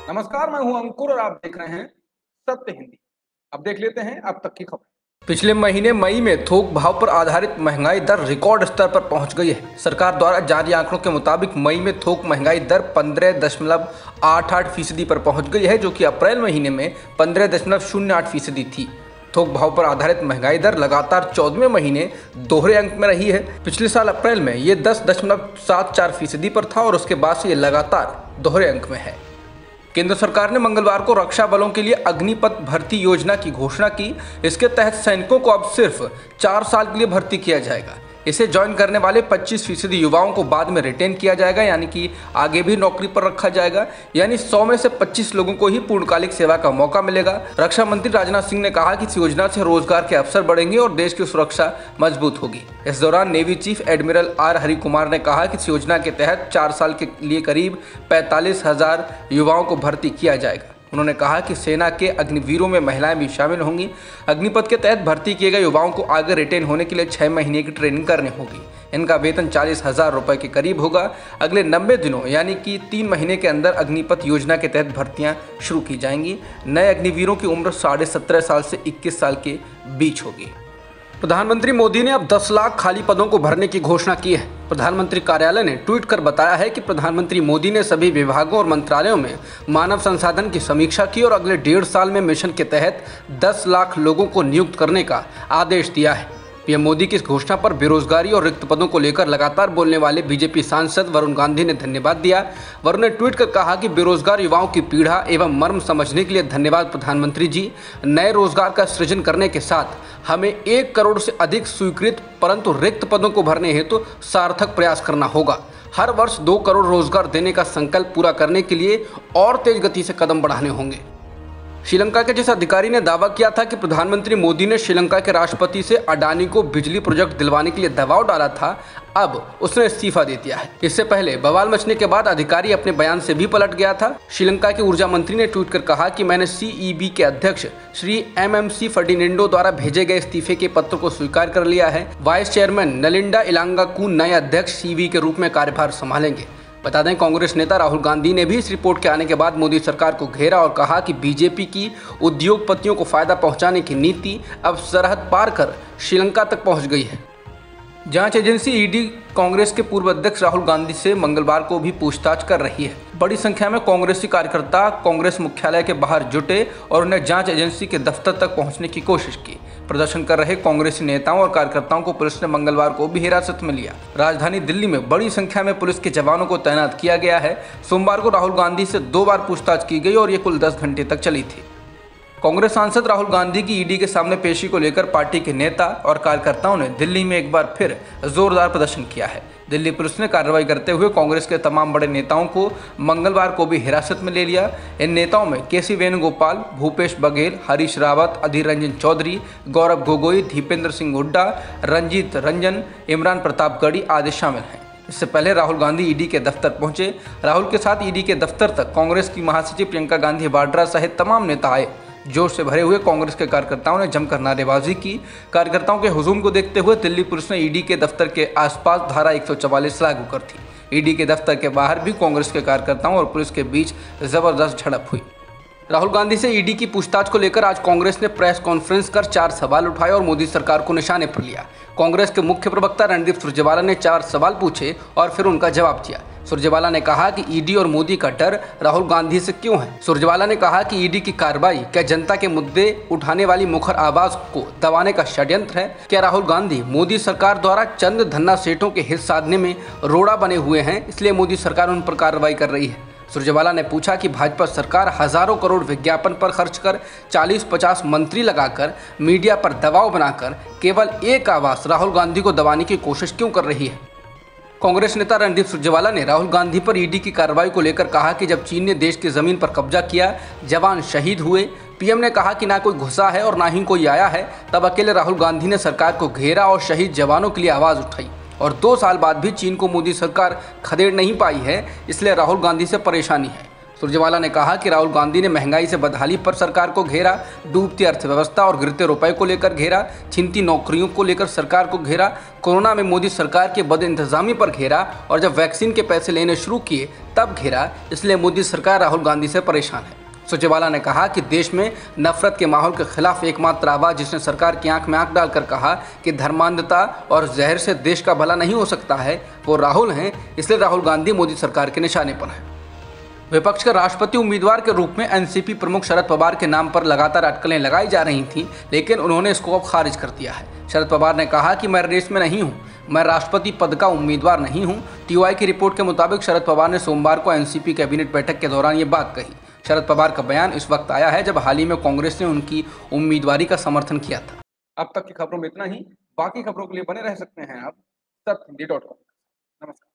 नमस्कार, मैं हूं अंकुर और आप देख रहे हैं सत्य हिंदी। अब देख लेते हैं अब तक की खबर। पिछले महीने मई में थोक भाव पर आधारित महंगाई दर रिकॉर्ड स्तर पर पहुंच गई है। सरकार द्वारा जारी आंकड़ों के मुताबिक मई में थोक महंगाई दर 15.88% पर पहुंच गई है, जो कि अप्रैल महीने में 15.08% थी। थोक भाव पर आधारित महंगाई दर लगातार 14वें महीने दोहरे अंक में रही है। पिछले साल अप्रैल में ये 10.74% पर था और उसके बाद से ये लगातार दोहरे अंक में है। केंद्र सरकार ने मंगलवार को रक्षा बलों के लिए अग्निपथ भर्ती योजना की घोषणा की। इसके तहत सैनिकों को अब सिर्फ 4 साल के लिए भर्ती किया जाएगा। इसे ज्वाइन करने वाले 25% युवाओं को बाद में रिटेन किया जाएगा, यानी कि आगे भी नौकरी पर रखा जाएगा। यानी 100 में से 25 लोगों को ही पूर्णकालिक सेवा का मौका मिलेगा। रक्षा मंत्री राजनाथ सिंह ने कहा कि इस योजना से रोजगार के अवसर बढ़ेंगे और देश की सुरक्षा मजबूत होगी। इस दौरान navy chief admiral R Hari Kumar ने कहा कि इस योजना के तहत 4 साल के लिए करीब 45,000 युवाओं को भर्ती किया जाएगा। उन्होंने कहा कि सेना के अग्निवीरों में महिलाएं भी शामिल होंगी। अग्निपथ के तहत भर्ती किए गए युवाओं को आगे रिटेन होने के लिए 6 महीने की ट्रेनिंग करनी होगी। इनका वेतन 40,000 रुपए के करीब होगा। अगले 90 दिनों यानी कि 3 महीने के अंदर अग्निपथ योजना के तहत भर्तियां शुरू की जाएंगी। नए अग्निवीरों की उम्र 17.5 साल से 21 साल के बीच होगी। प्रधानमंत्री मोदी ने अब 10 लाख खाली पदों को भरने की घोषणा की है। प्रधानमंत्री कार्यालय ने ट्वीट कर बताया है कि प्रधानमंत्री मोदी ने सभी विभागों और मंत्रालयों में मानव संसाधन की समीक्षा की और अगले 1.5 साल में मिशन के तहत 10 लाख लोगों को नियुक्त करने का आदेश दिया है। पीएम मोदी की इस घोषणा पर बेरोजगारी और रिक्त पदों को लेकर लगातार बोलने वाले बीजेपी सांसद वरुण गांधी ने धन्यवाद दिया। वरुण ने ट्वीट कर कहा कि बेरोजगार युवाओं की पीड़ा एवं मर्म समझने के लिए धन्यवाद प्रधानमंत्री जी। नए रोजगार का सृजन करने के साथ हमें 1 करोड़ से अधिक स्वीकृत परंतु रिक्त पदों को भरने हेतु सार्थक प्रयास करना होगा। हर वर्ष 2 करोड़ रोजगार देने का संकल्प पूरा करने के लिए और तेज गति से कदम बढ़ाने होंगे। श्रीलंका के जिस अधिकारी ने दावा किया था कि प्रधानमंत्री मोदी ने श्रीलंका के राष्ट्रपति से अडानी को बिजली प्रोजेक्ट दिलवाने के लिए दबाव डाला था, अब उसने इस्तीफा दे दिया है। इससे पहले बवाल मचने के बाद अधिकारी अपने बयान से भी पलट गया था। श्रीलंका के ऊर्जा मंत्री ने ट्वीट कर कहा कि मैंने सीईबी के अध्यक्ष श्री एमएमसी फर्डिनेंडो द्वारा भेजे गए इस्तीफे के पत्र को स्वीकार कर लिया है। वाइस चेयरमैन नलिंडा इलांगाकू नए अध्यक्ष सीबी के रूप में कार्यभार संभालेंगे। बता दें, कांग्रेस नेता राहुल गांधी ने भी इस रिपोर्ट के आने के बाद मोदी सरकार को घेरा और कहा कि बीजेपी की उद्योगपतियों को फायदा पहुंचाने की नीति अब सरहद पार कर श्रीलंका तक पहुंच गई है। जांच एजेंसी ईडी कांग्रेस के पूर्व अध्यक्ष राहुल गांधी से मंगलवार को भी पूछताछ कर रही है। बड़ी संख्या में कांग्रेसी कार्यकर्ता कांग्रेस मुख्यालय के बाहर जुटे और उन्हें जांच एजेंसी के दफ्तर तक पहुंचने की कोशिश की। प्रदर्शन कर रहे कांग्रेसी नेताओं और कार्यकर्ताओं को पुलिस ने मंगलवार को भी हिरासत में लिया। राजधानी दिल्ली में बड़ी संख्या में पुलिस के जवानों को तैनात किया गया है। सोमवार को राहुल गांधी से 2 बार पूछताछ की गई और ये कुल 10 घंटे तक चली थी। कांग्रेस सांसद राहुल गांधी की ईडी के सामने पेशी को लेकर पार्टी के नेता और कार्यकर्ताओं ने दिल्ली में एक बार फिर जोरदार प्रदर्शन किया है। दिल्ली पुलिस ने कार्रवाई करते हुए कांग्रेस के तमाम बड़े नेताओं को मंगलवार को भी हिरासत में ले लिया। इन नेताओं में केसी वेणुगोपाल, भूपेश बघेल, हरीश रावत, अधीर रंजन चौधरी, गौरव गोगोई, दीपेंद्र सिंह हुड्डा, रंजीत रंजन, इमरान प्रताप गढ़ी आदि शामिल हैं। इससे पहले राहुल गांधी ईडी के दफ्तर पहुंचे। राहुल के साथ ईडी के दफ्तर तक कांग्रेस की महासचिव प्रियंका गांधी वाड्रा सहित तमाम नेता आए। जोश से भरे हुए कांग्रेस के कार्यकर्ताओं ने जमकर नारेबाजी की। कार्यकर्ताओं के हुजूम को देखते हुए दिल्ली पुलिस ने ईडी के दफ्तर के आसपास धारा 144 लागू कर थी। ईडी के दफ्तर के बाहर भी कांग्रेस के कार्यकर्ताओं और पुलिस के बीच जबरदस्त झड़प हुई। राहुल गांधी से ईडी की पूछताछ को लेकर आज कांग्रेस ने प्रेस कॉन्फ्रेंस कर 4 सवाल उठाए और मोदी सरकार को निशाने पर लिया। कांग्रेस के मुख्य प्रवक्ता रणदीप सुरजेवाला ने 4 सवाल पूछे और फिर उनका जवाब दिया। सुरजेवाला ने कहा कि ईडी और मोदी का डर राहुल गांधी से क्यों है। सुरजेवाला ने कहा कि ईडी की कार्रवाई क्या जनता के मुद्दे उठाने वाली मुखर आवाज को दबाने का षड्यंत्र है। क्या राहुल गांधी मोदी सरकार द्वारा चंद धन्ना सेठों के हित साधने में रोड़ा बने हुए हैं, इसलिए मोदी सरकार उन पर कार्रवाई कर रही है। सुरजेवाला ने पूछा कि भाजपा सरकार हजारों करोड़ विज्ञापन पर खर्च कर 40-50 मंत्री लगाकर मीडिया पर दबाव बनाकर केवल एक आवाज राहुल गांधी को दबाने की कोशिश क्यों कर रही है। कांग्रेस नेता रणदीप सुरजेवाला ने राहुल गांधी पर ईडी की कार्रवाई को लेकर कहा कि जब चीन ने देश की जमीन पर कब्जा किया, जवान शहीद हुए, पीएम ने कहा कि ना कोई घुसा है और ना ही कोई आया है, तब अकेले राहुल गांधी ने सरकार को घेरा और शहीद जवानों के लिए आवाज उठाई। और 2 साल बाद भी चीन को मोदी सरकार खदेड़ नहीं पाई है, इसलिए राहुल गांधी से परेशानी है। सुरजेवाला ने कहा कि राहुल गांधी ने महंगाई से बदहाली पर सरकार को घेरा, डूबती अर्थव्यवस्था और गिरते रुपए को लेकर घेरा, छिनती नौकरियों को लेकर सरकार को घेरा, कोरोना में मोदी सरकार के बद इंतजामी पर घेरा और जब वैक्सीन के पैसे लेने शुरू किए तब घेरा। इसलिए मोदी सरकार राहुल गांधी से परेशान है। सुरजेवाला ने कहा कि देश में नफरत के माहौल के खिलाफ एकमात्र आवाज जिसने सरकार की आंख में आंख डालकर कहा कि धर्मांधता और जहर से देश का भला नहीं हो सकता है, वो राहुल हैं। इसलिए राहुल गांधी मोदी सरकार के निशाने पर हैं। विपक्ष के राष्ट्रपति उम्मीदवार के रूप में एनसीपी प्रमुख शरद पवार के नाम पर लगातार अटकलें लगाई जा रही थीं, लेकिन उन्होंने इसको अब खारिज कर दिया है। शरद पवार ने कहा कि मैं रेस में नहीं हूं, मैं राष्ट्रपति पद का उम्मीदवार नहीं हूं। टीओआई की रिपोर्ट के मुताबिक शरद पवार ने सोमवार को एनसीपी कैबिनेट बैठक के दौरान ये बात कही। शरद पवार का बयान इस वक्त आया है जब हाल ही में कांग्रेस ने उनकी उम्मीदवारी का समर्थन किया था। अब तक की खबरों में इतना ही। बाकी खबरों के लिए बने रह सकते हैं आप सत्य हिंदी.com। नमस्कार।